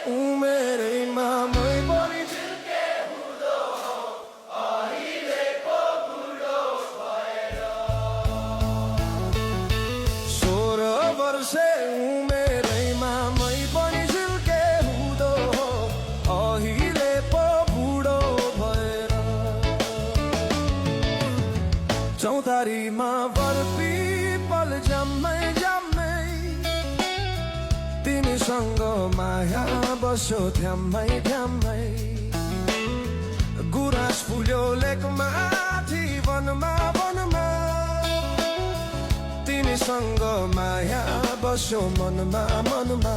उमेरैमा मै पनि झुल्के हुँदो हो अहिलेको बुढो भएर 16 वर्षे उमेरैमा मै पनि झुल्के हुँदो हो अहिले पो बुढो भएर चौतारीमा बर्फी पल जम्मै जम्मै तिमीसँग माया बस्यो थ्याम्मै थ्याम्मै गुराँस फुल्यो लेकमाथि वनमा वनमा तिमीसँग माया बस्यो मनमा मनमा